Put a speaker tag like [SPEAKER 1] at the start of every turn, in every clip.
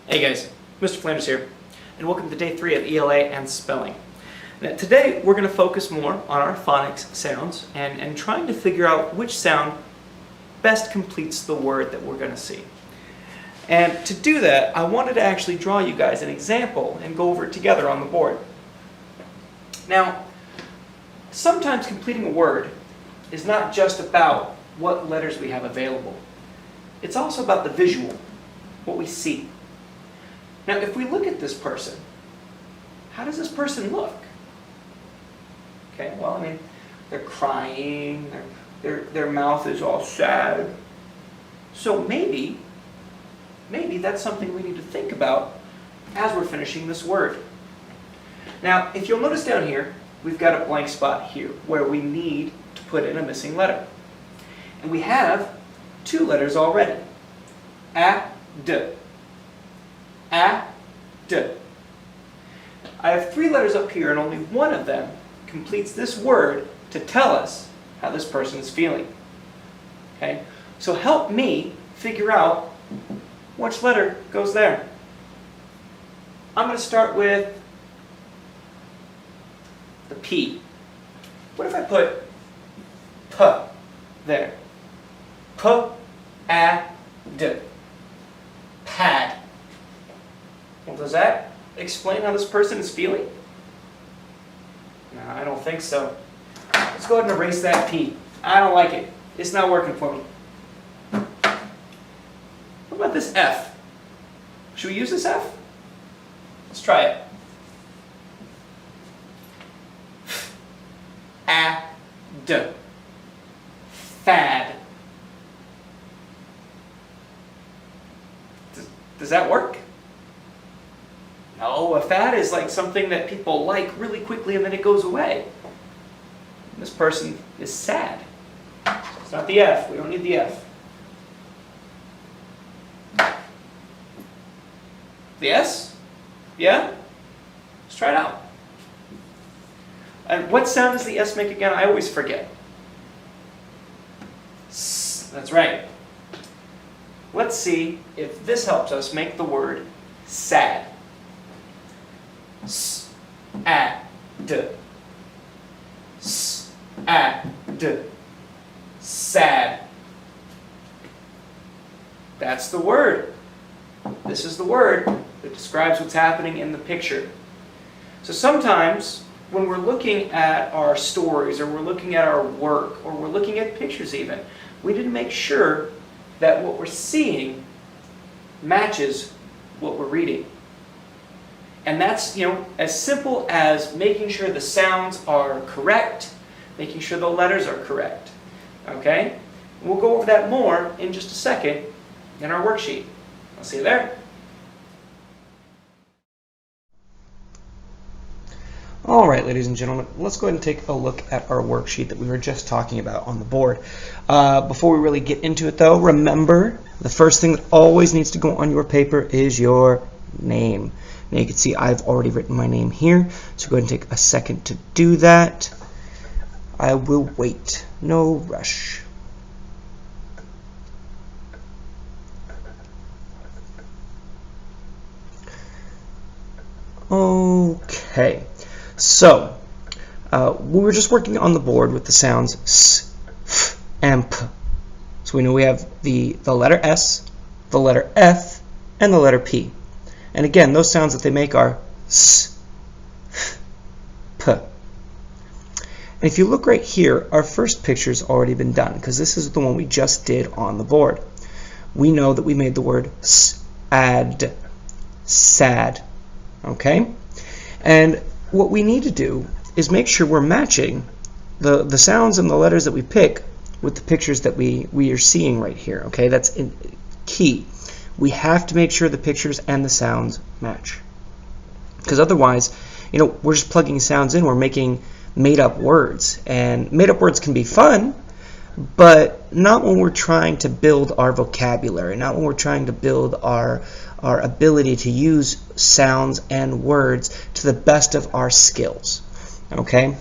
[SPEAKER 1] Hey guys, Mr. Flanders here, and welcome to day 3 of ELA and spelling. Now, today we're going to focus more on our phonics sounds and trying to figure out which sound best completes the word that we're going to see. And to do that, I wanted to actually draw you guys an example and go over it together on the board. Now, sometimes completing a word is not just about what letters we have available. It's also about the visual, what we see. Now, if we look at this person, how does this person look? Okay, well, I mean, they're crying, their mouth is all sad. So maybe that's something we need to think about as we're finishing this word. Now, if you'll notice down here, we've got a blank spot here where we need to put in a missing letter. And we have 2 letters already. A, D. A, D. I have 3 letters up here and only one of them completes this word to tell us how this person is feeling. Okay? So help me figure out which letter goes there. I'm going to start with the P. What if I put P there? P, A, D. Pad. Well, does that explain how this person is feeling? No, I don't think so. Let's go ahead and erase that P. I don't like it. It's not working for me. What about this F? Should we use this F? Let's try it. Ad. Fad. Does that work? No, a fad is like something that people like really quickly and then it goes away. This person is sad. It's not the F. We don't need the F. The S? Yeah? Let's try it out. And what sound does the S make again? I always forget. S. That's right. Let's see if this helps us make the word sad. S, A, D. S, A, D. Sad. That's the word. This is the word that describes what's happening in the picture. So sometimes when we're looking at our stories or we're looking at our work or we're looking at pictures even, we need to make sure that what we're seeing matches what we're reading. And that's, as simple as making sure the sounds are correct, making sure the letters are correct. Okay? We'll go over that more in just a second in our worksheet. I'll see you there. All right, ladies and gentlemen, let's go ahead and take a look at our worksheet that we were just talking about on the board. Before we really get into it, though, remember the first thing that always needs to go on your paper is your name. Now you can see I've already written my name here, so go ahead and take a second to do that. I will wait. No rush. Okay. So, we were just working on the board with the sounds S, F, and P. So we know we have the letter S, the letter F, and the letter P. And again, those sounds that they make are S, F, P. And if you look right here, our first picture's already been done, because this is the one we just did on the board. We know that we made the word S-ad, sad. Okay? And what we need to do is make sure we're matching the sounds and the letters that we pick with the pictures that we are seeing right here. Okay, that's key. We have to make sure the pictures and the sounds match, because otherwise, we're just plugging sounds in. We're making made-up words, and made-up words can be fun, but not when we're trying to build our vocabulary, not when we're trying to build our ability to use sounds and words to the best of our skills. Okay?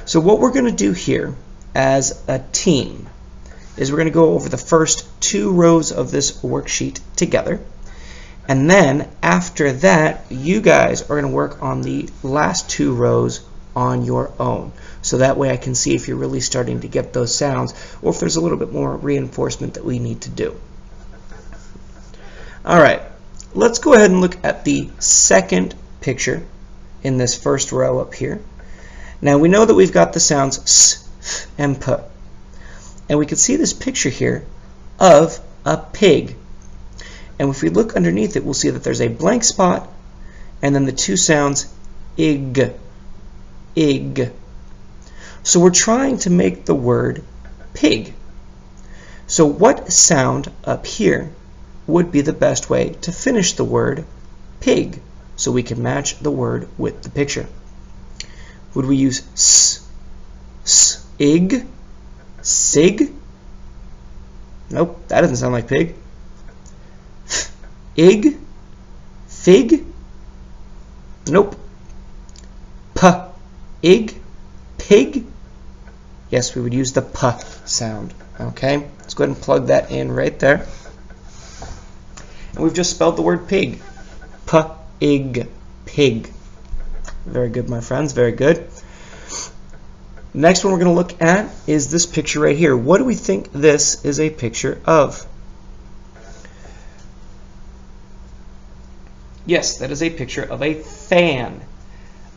[SPEAKER 1] So what we're going to do here as a team is we're going to go over the first 2 rows of this worksheet together, And then after that, you guys are going to work on the last 2 rows on your own. So that way I can see if you're really starting to get those sounds or if there's a little bit more reinforcement that we need to do. All right, let's go ahead and look at the second picture in this first row up here. Now we know that we've got the sounds s, f, and p. And we can see this picture here of a pig. And if we look underneath it, we'll see that there's a blank spot and then the 2 sounds ig, ig. So we're trying to make the word pig. So what sound up here would be the best way to finish the word pig so we can match the word with the picture? Would we use s, s, ig, sig? Nope, that doesn't sound like pig. F, ig, fig? Nope. P, ig, pig? Yes, we would use the p sound. Okay, let's go ahead and plug that in right there. And we've just spelled the word pig. P-ig, pig. Very good, my friends, very good. Next one we're going to look at is this picture right here. What do we think this is a picture of? Yes, that is a picture of a fan.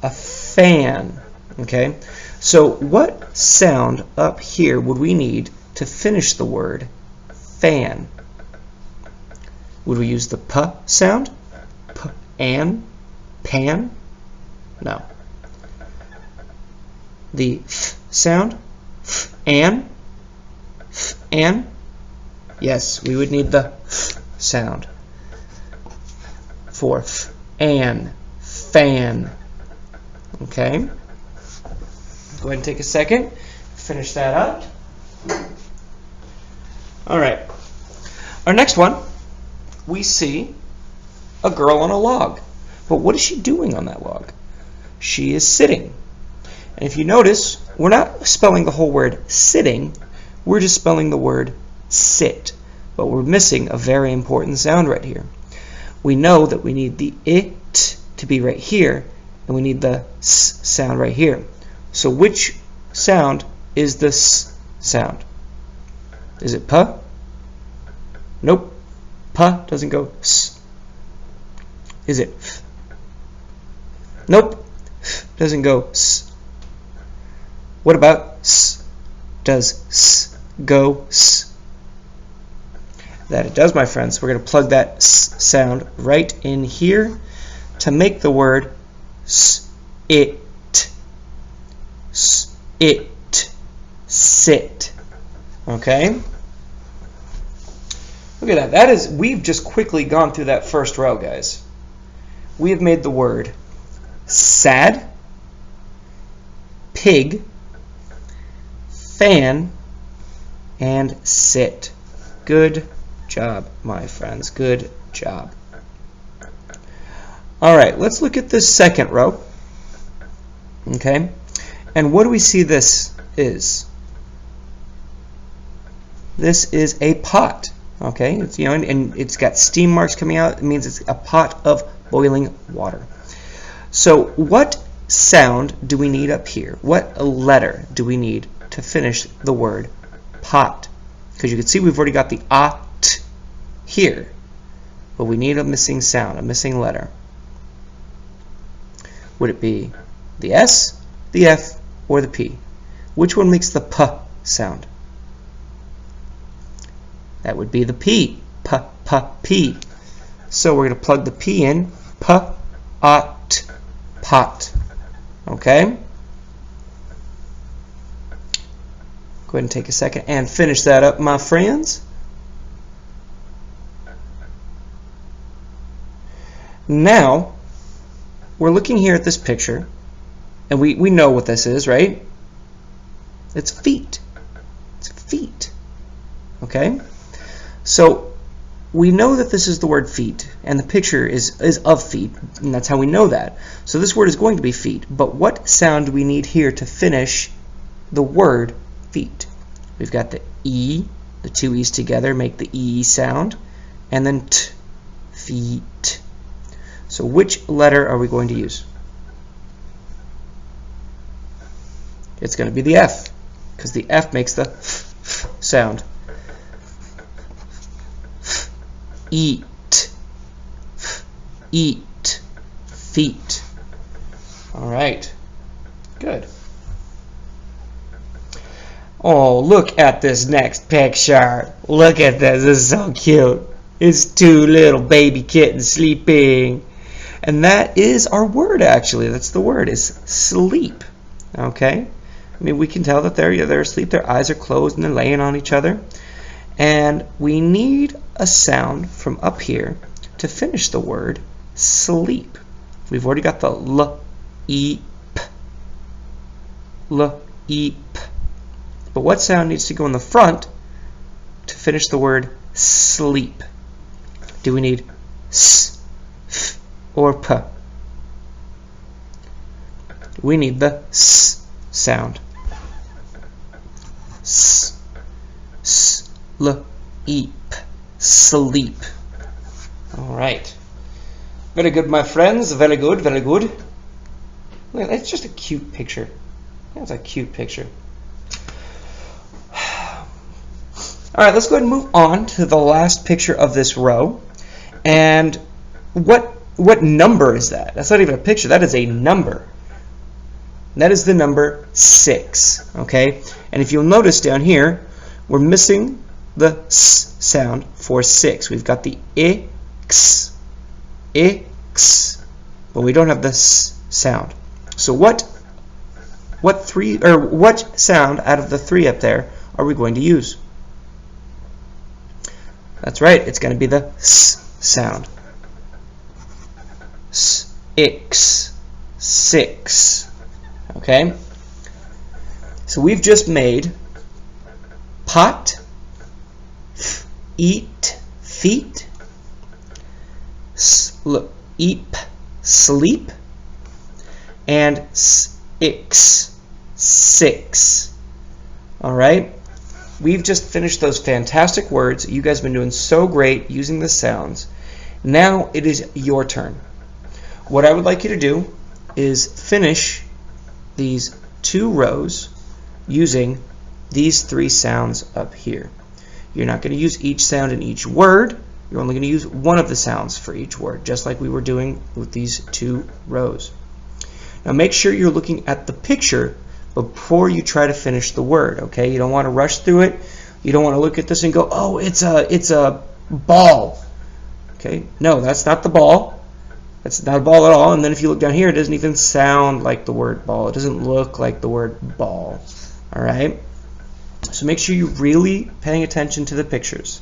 [SPEAKER 1] A fan. Okay, so what sound up here would we need to finish the word fan? Would we use the p sound? P, an, pan? No. The f sound? F, an? F, an? Yes, we would need the f sound for f, an, fan. Okay. Go ahead and take a second, finish that up. All right. Our next one, we see a girl on a log. But what is she doing on that log? She is sitting. And if you notice, we're not spelling the whole word sitting, we're just spelling the word sit. But we're missing a very important sound right here. We know that we need the it to be right here, and we need the s sound right here. So which sound is the s sound? Is it p? Nope. P doesn't go s. Is it f? Nope. F doesn't go s. What about s? Does s go s? That it does, my friends. We're going to plug that s sound right in here to make the word s, it. S, it, sit. Okay? Look at that. We've just quickly gone through that first row, guys. We have made the word sad, pig, fan, and sit. Good job, my friends. Good job. All right, let's look at this second row. Okay? And what do we see this is? This is a pot. Okay, it's, and it's got steam marks coming out. It means it's a pot of boiling water. So what sound do we need up here? What letter do we need to finish the word pot? Because you can see we've already got the t here, but we need a missing sound, a missing letter. Would it be the S, the F, or the P? Which one makes the p sound? That would be the P. P, P, P. So we're going to plug the P in. P, ot, pot. Okay? Go ahead and take a second and finish that up, my friends. Now, we're looking here at this picture, and we know what this is, right? It's feet. It's feet. Okay? So we know that this is the word feet, and the picture is of feet, and that's how we know that. So this word is going to be feet, but what sound do we need here to finish the word feet? We've got the E, the 2 E's together make the E sound, and then t,
[SPEAKER 2] feet. So which letter are we going to use? It's going to be the F, because the F makes the f sound. Eat. Eat. Feet. All right. Good. Oh, look at this next picture. Look at this. This is so cute. It's two little baby kittens sleeping. And that is our word, actually. That's the word, is sleep. Okay? I mean, we can tell that they're asleep. Their eyes are closed and they're laying on each other. And we need a sound from up here to finish the word sleep. We've already got the l, e, p. L, e, p. But what sound needs to go in the front to finish the word sleep? Do we need s, f, or p? We need the s sound. S, s, l, e, p. Sleep. All right. Very good, my friends. Very good, very good. Look, it's just a cute picture. That's a cute picture. All right, let's go ahead and move on to the last picture of this row. And what number is that? That's not even a picture. That is a number. That is the number 6. Okay? And if you'll notice down here, we're missing the s sound for 6. We've got the x, but we don't have the s sound. So what sound out of the 3 up there are we going to use? That's right, it's going to be the s sound. S-ix, 6. Okay? So we've just made pot, eat, feet, eep, sleep, and ix, 6. All right? We've just finished those fantastic words. You guys have been doing so great using the sounds. Now it is your turn. What I would like you to do is finish these 2 rows using these 3 sounds up here. You're not going to use each sound in each word. You're only going to use one of the sounds for each word, just like we were doing with these 2 rows. Now make sure you're looking at the picture before you try to finish the word, okay? You don't want to rush through it. You don't want to look at this and go, oh, it's a ball. Okay? No, that's not the ball. That's not a ball at all. And then if you look down here, it doesn't even sound like the word ball. It doesn't look like the word ball. All right? So make sure you're really paying attention to the pictures.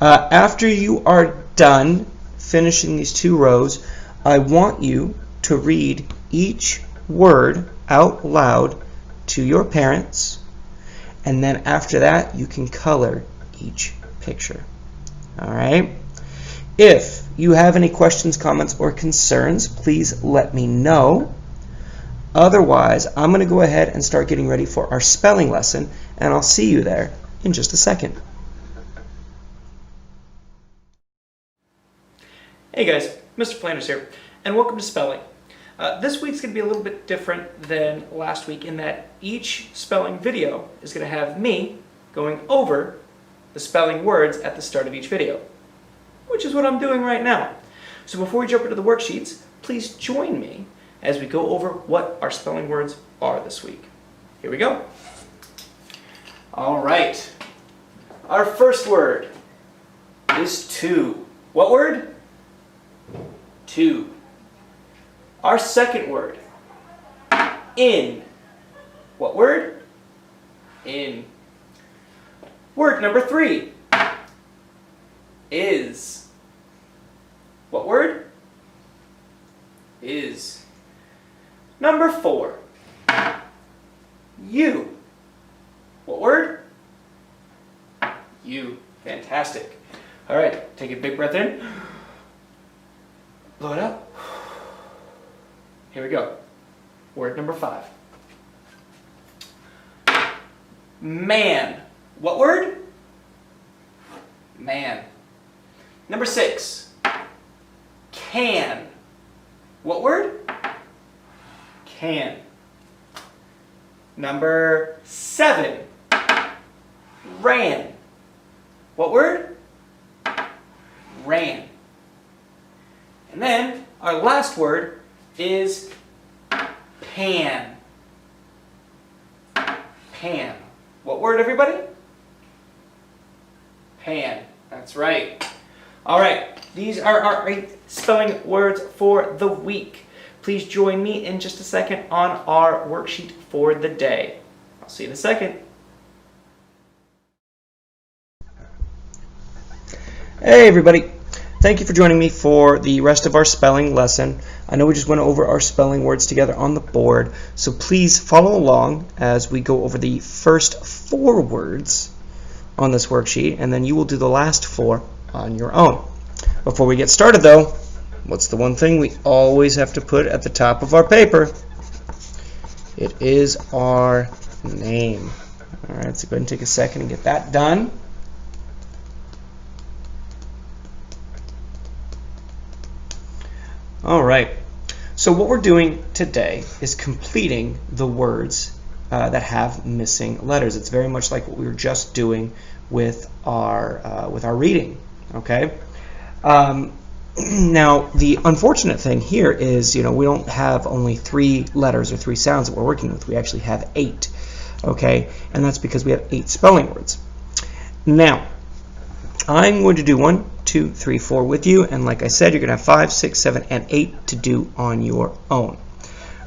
[SPEAKER 2] After you are done finishing these 2 rows, I want you to read each word out loud to your parents, and then after that you can color each picture. All right? If you have any questions, comments, or concerns, please let me know. Otherwise, I'm going to go ahead and start getting ready for our spelling lesson, and I'll see you there in just a second.
[SPEAKER 1] Hey guys, Mr. Flanders here, and welcome to Spelling. This week's going to be a little bit different than last week in that each spelling video is going to have me going over the spelling words at the start of each video, which is what I'm doing right now. So before we jump into the worksheets, please join me as we go over what our spelling words are this week. Here we go. All right. Our first word is to. What word? To. Our second word, in. What word? In. Word number 3, is. What word? Is. Number 4, you. What word? You. Fantastic. All right, take a big breath in. Blow it out. Here we go. Word number 5. Man. What word? Man. Number 6. can. What word? Can. Number 7, ran. What word? Ran. And then our last word is pan. Pan. What word, everybody? Pan. That's right. All right. These are our 8 spelling words for the week. Please join me in just a second on our worksheet for the day. I'll see you in a second.
[SPEAKER 2] Hey everybody, thank you for joining me for the rest of our spelling lesson. I know we just went over our spelling words together on the board, so please follow along as we go over the first 4 words on this worksheet, and then you will do the last 4 on your own. Before we get started though, what's the one thing we always have to put at the top of our paper? It is our name. Alright, so go ahead and take a second and get that done. Alright, so what we're doing today is completing the words that have missing letters. It's very much like what we were just doing with our reading. Okay. Now the unfortunate thing here is, we don't have only 3 letters or 3 sounds that we're working with. We actually have 8. Okay, and that's because we have 8 spelling words. Now I'm going to do 1, 2, 3, 4 with you, and like I said, you're going to have 5, 6, 7, and 8 to do on your own.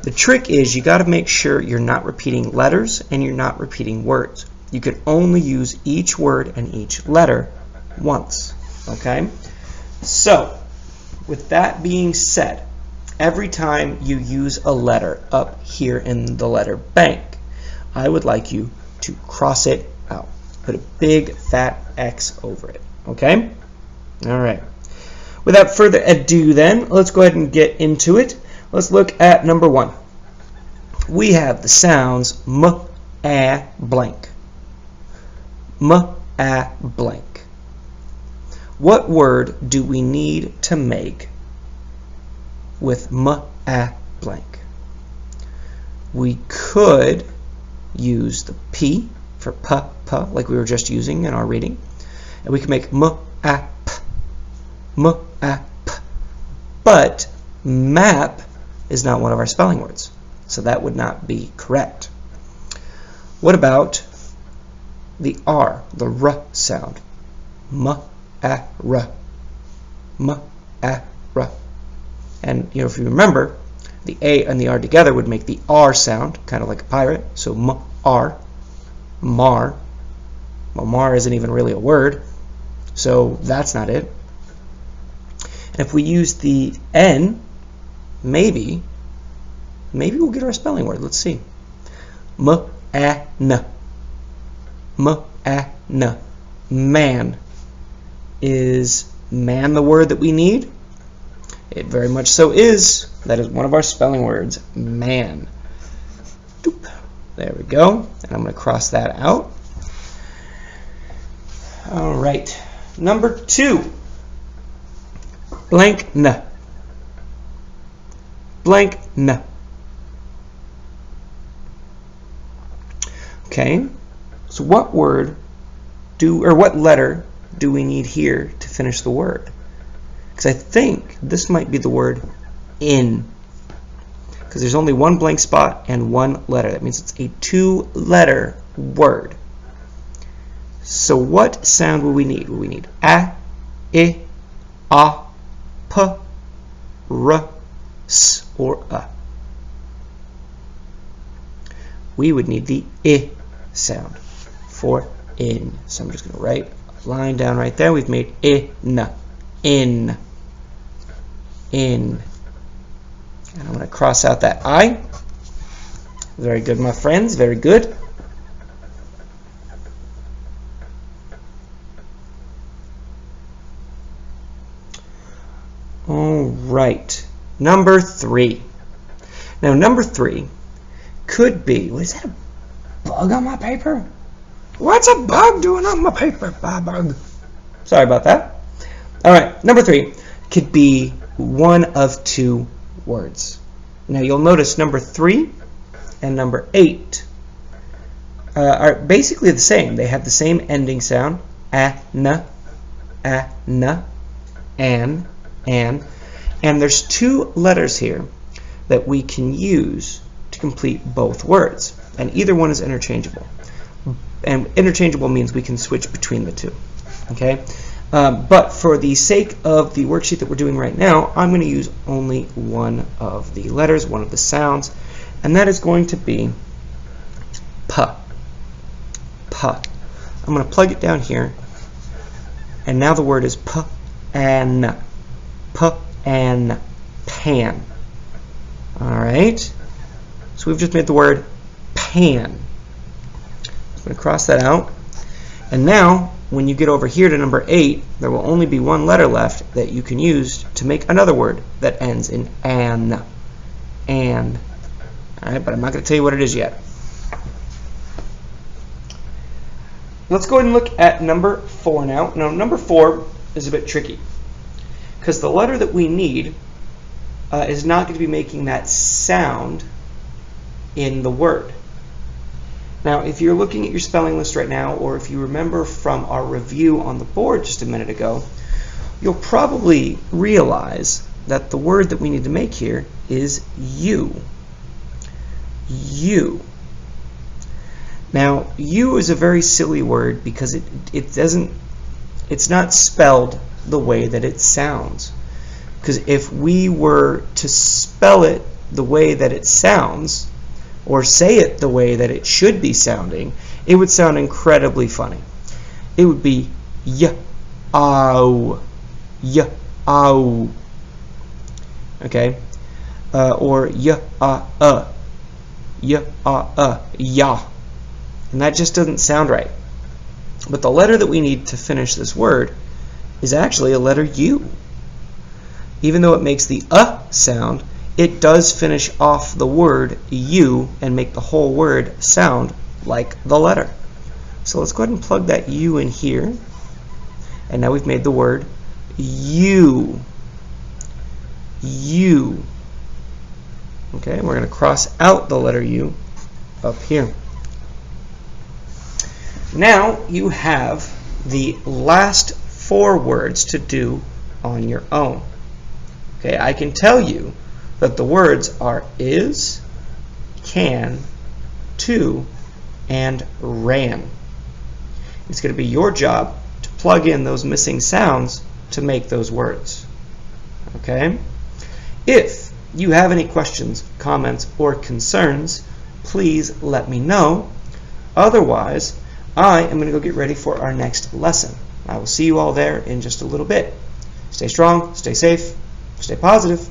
[SPEAKER 2] The trick is you got to make sure you're not repeating letters and you're not repeating words. You can only use each word and each letter once. Okay? So, with that being said, every time you use a letter up here in the letter bank, I would like you to cross it out. Put a big fat X over it. Okay? Alright. Without further ado then, let's go ahead and get into it. Let's look at number 1. We have the sounds M, A, blank. M, A, blank. What word do we need to make with M, A, blank? We could use the P for P, like we were just using in our reading. And we can make M, A, P. M, A, P. But map is not one of our spelling words, so that would not be correct. What about the R, the R sound? M, A, R. M, A, R. And if you remember, the A and the R together would make the R sound, kind of like a pirate. So M, R, Mar. Well, Mar isn't even really a word, so that's not it. And if we use the N, maybe we'll get our spelling word. Let's see. M-A-N. M-A-N. Man. Is man the word that we need? It very much so is. That is one of our spelling words. Man. Doop. There we go. And I'm going to cross that out. All right. Number 2. Blank N. Blank N. Okay. So what word what letter do we need here to finish the word? Because I think this might be the word in. Because there's only one blank spot and one letter. That means it's a 2-letter word. So what sound will we need? Will we need A, I, A, P, R, S, or A? We would need the I sound for in. So I'm just going to write a line down right there. We've made in. In. In. And I'm going to cross out that I. Very good, my friends. Very good. All right. Number 3. Now, number 3 could be... What is that? A bug on my paper? What's a bug doing on my paper? Bug. Sorry about that. All right. Number 3 could be one of two words. Now you'll notice number 3 and number 8 are basically the same. They have the same ending sound, an, and there's 2 letters here that we can use to complete both words, and either one is interchangeable. And interchangeable means we can switch between the 2. Okay, but for the sake of the worksheet that we're doing right now, I'm going to use only one of the letters, one of the sounds, and that is going to be p. I'm going to plug it down here, and now the word is pan. Alright, so we've just made the word pan. I'm going to cross that out, and now when you get over here to number 8, there will only be one letter left that you can use to make another word that ends in an. Alright, but I'm not going to tell you what it is yet. Let's go ahead and look at number 4 now. Now, number 4 is a bit tricky because the letter that we need is not going to be making that sound in the word. Now, if you're looking at your spelling list right now, or if you remember from our review on the board just a minute ago, you'll probably realize that the word that we need to make here is you. You. Now, you is a very silly word because it's not spelled the way that it sounds. Because if we were to spell it the way that it sounds, or say it the way that it should be sounding, it would sound incredibly funny. It would be y-ow, y-ow, okay? Or y-a-uh, y-a-uh, ya. And that just doesn't sound right. But the letter that we need to finish this word is actually a letter U. Even though it makes the sound, it does finish off the word U and make the whole word sound like the letter. So let's go ahead and plug that U in here. And now we've made the word you. You. Okay, we're going to cross out the letter U up here. Now you have the last 4 words to do on your own. Okay, I can tell you that the words are is, can, to, and ran. It's going to be your job to plug in those missing sounds to make those words. Okay? If you have any questions, comments, or concerns, please let me know. Otherwise, I am going to go get ready for our next lesson. I will see you all there in just a little bit. Stay strong, stay safe, stay positive.